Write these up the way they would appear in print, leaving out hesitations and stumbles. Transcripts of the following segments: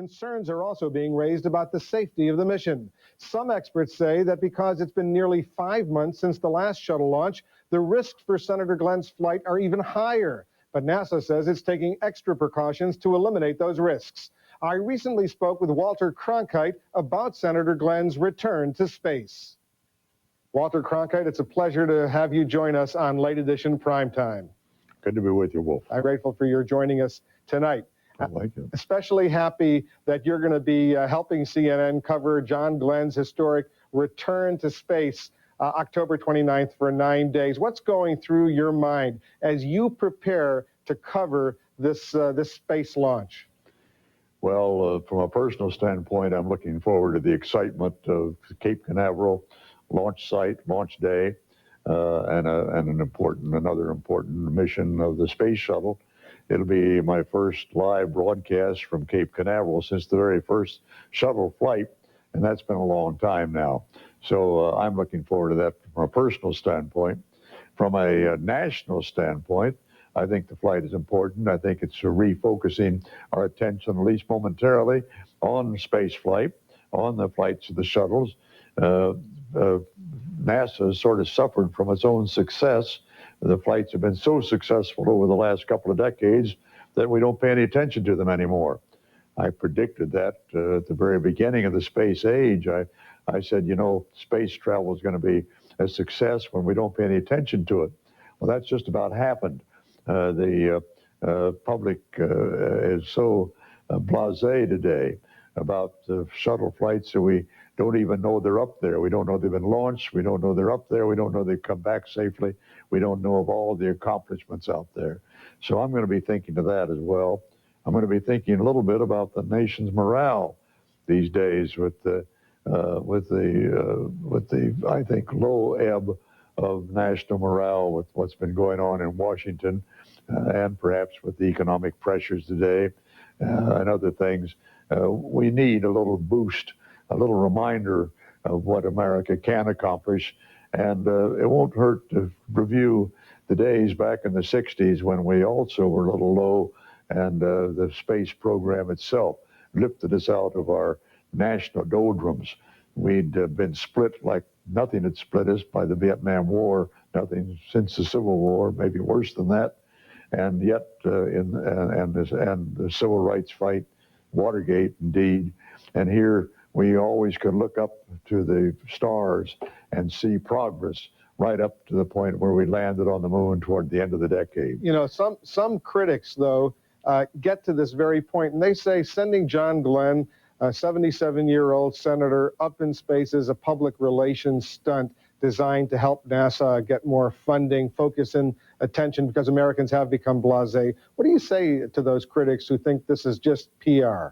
concerns are also being raised about the safety of the mission. Some experts say that because it's been nearly 5 months since the last shuttle launch, the risks for Senator Glenn's flight are even higher. But NASA says it's taking extra precautions to eliminate those risks. I recently spoke with Walter Cronkite about Senator Glenn's return to space. Walter Cronkite, it's a pleasure to have you join us on Late Edition Primetime. Good to be with you, Wolf. I'm grateful for your joining us tonight. Thank you. Especially happy that you're going to be helping CNN cover John Glenn's historic return to space October 29th for 9 days. What's going through your mind as you prepare to cover this space launch? Well, from a personal standpoint, I'm looking forward to the excitement of Cape Canaveral launch site, launch day, and another important mission of the space shuttle. It'll be my first live broadcast from Cape Canaveral since the very first shuttle flight, and that's been a long time now. So I'm looking forward to that from a personal standpoint. From a national standpoint, I think the flight is important. I think it's refocusing our attention, at least momentarily, on space flight, on the flights of the shuttles. NASA has sort of suffered from its own success. The flights have been so successful over the last couple of decades that we don't pay any attention to them anymore. I predicted that at the very beginning of the space age. I said, you know, space travel is going to be a success when we don't pay any attention to it. Well, that's just about happened. The public is so blasé today about the shuttle flights that we don't even know they're up there. We don't know they've been launched. We don't know they're up there. We don't know they've come back safely. We don't know of all the accomplishments out there. So I'm going to be thinking of that as well. I'm going to be thinking a little bit about the nation's morale these days with the I think low ebb of national morale with what's been going on in Washington and perhaps with the economic pressures today and other things. We need a little boost, a little reminder of what America can accomplish. And it won't hurt to review the days back in the 60s when we also were a little low, and the space program itself lifted us out of our national doldrums. We'd been split like nothing had split us by the Vietnam War, nothing since the Civil War, maybe worse than that. And yet, the civil rights fight, Watergate, indeed. And here we always could look up to the stars and see progress right up to the point where we landed on the moon toward the end of the decade. You know, some critics, though, get to this very point, and they say sending John Glenn, a 77-year-old senator, up in space is a public relations stunt designed to help NASA get more funding, focus in attention, because Americans have become blasé. What do you say to those critics who think this is just PR?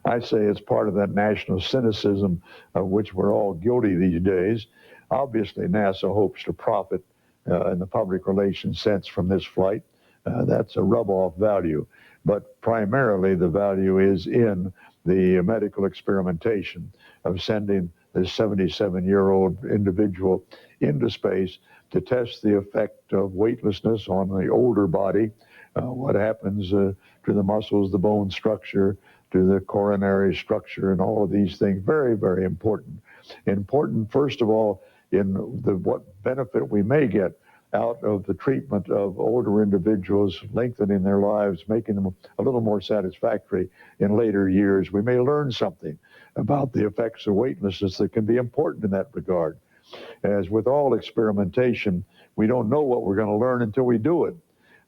I say it's part of that national cynicism of which we're all guilty these days. Obviously, NASA hopes to profit in the public relations sense from this flight. That's a rub-off value. But primarily, the value is in the medical experimentation of sending this 77-year-old individual into space to test the effect of weightlessness on the older body, what happens to the muscles, the bone structure, to the coronary structure, and all of these things. Very, very important. Important, first of all, in what benefit we may get out of the treatment of older individuals, lengthening their lives, making them a little more satisfactory in later years. We may learn something about the effects of weightlessness that can be important in that regard. As with all experimentation, we don't know what we're going to learn until we do it.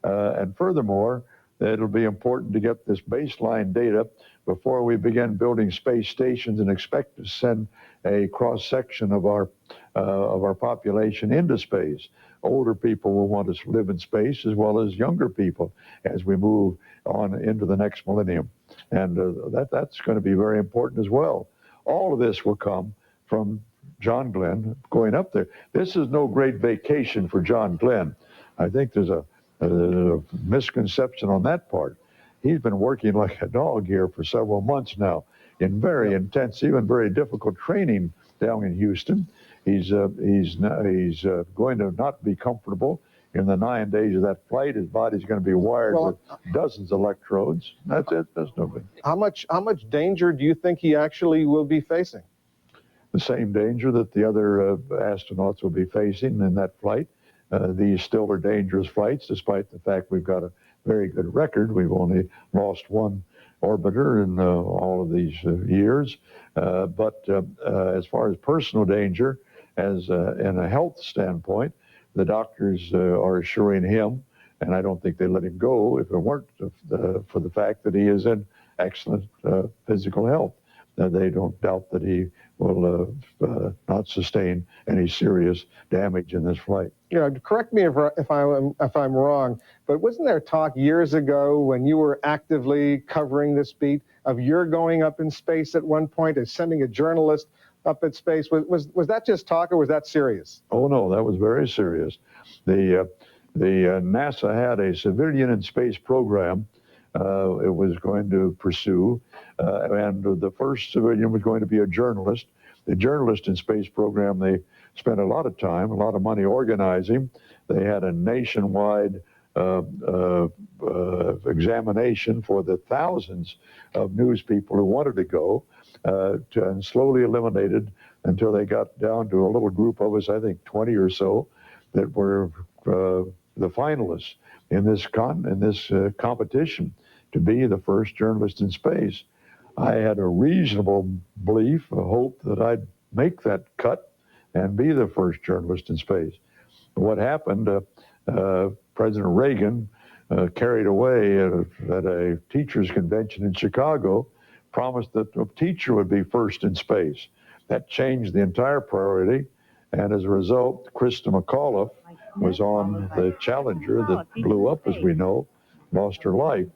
And furthermore, it'll be important to get this baseline data before we begin building space stations and expect to send a cross-section of our population into space. Older people will want to live in space as well as younger people as we move on into the next millennium. And that's going to be very important as well. All of this will come from John Glenn going up there. This is no great vacation for John Glenn. I think there's a misconception on that part. He's been working like a dog here for several months now in very intense, even very difficult training down in Houston. He's going to not be comfortable In the 9 days of that flight, his body's going to be wired with dozens of electrodes. That's it. That's no big. How much danger do you think he actually will be facing? The same danger that the other astronauts will be facing in that flight. These still are dangerous flights, despite the fact we've got a very good record. We've only lost one orbiter in all of these years. But as far as personal danger, as in a health standpoint, the doctors are assuring him, and I don't think they let him go if it weren't for the fact that he is in excellent physical health. They don't doubt that he will not sustain any serious damage in this flight. You know, correct me if I'm wrong, but wasn't there talk years ago when you were actively covering this beat of your going up in space at one point and sending a journalist up in space? Was that just talk, or was that serious? Oh no, that was very serious. The NASA had a civilian in space program it was going to pursue, and the first civilian was going to be a journalist. The journalist in space program, they spent a lot of time, a lot of money organizing. They had a nationwide examination for the thousands of news people who wanted to go, and slowly eliminated until they got down to a little group of us, I think 20 or so, that were the finalists in this competition to be the first journalist in space. I had a reasonable belief, a hope that I'd make that cut and be the first journalist in space. What happened, President Reagan, carried away at a teachers' convention in Chicago, promised that a teacher would be first in space. That changed the entire priority, and as a result, Krista McAuliffe was on the Challenger that blew up, as we know, lost her life.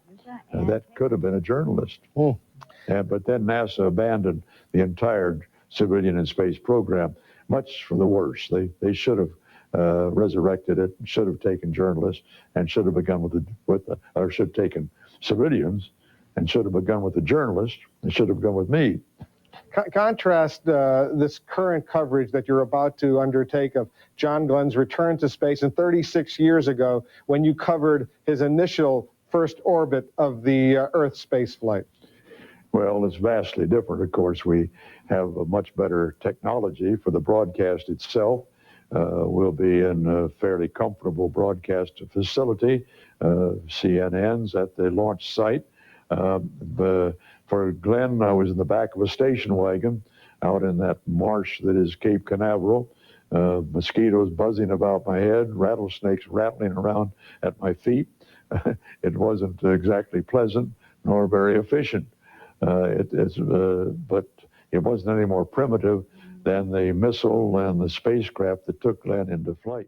That could have been a journalist. But then NASA abandoned the entire civilian in space program, much for the worse. They should have resurrected it, should have taken journalists, and should have begun should have taken civilians, and should have begun with the journalists, and should have begun with me. Contrast this current coverage that you're about to undertake of John Glenn's return to space and 36 years ago when you covered his initial first orbit of the Earth space flight. Well, it's vastly different. Of course, we have a much better technology for the broadcast itself. We'll be in a fairly comfortable broadcast facility, CNN's at the launch site. For Glenn, I was in the back of a station wagon out in that marsh that is Cape Canaveral. Mosquitoes buzzing about my head, rattlesnakes rattling around at my feet. It wasn't exactly pleasant nor very efficient. But it wasn't any more primitive than the missile and the spacecraft that took Glenn into flight.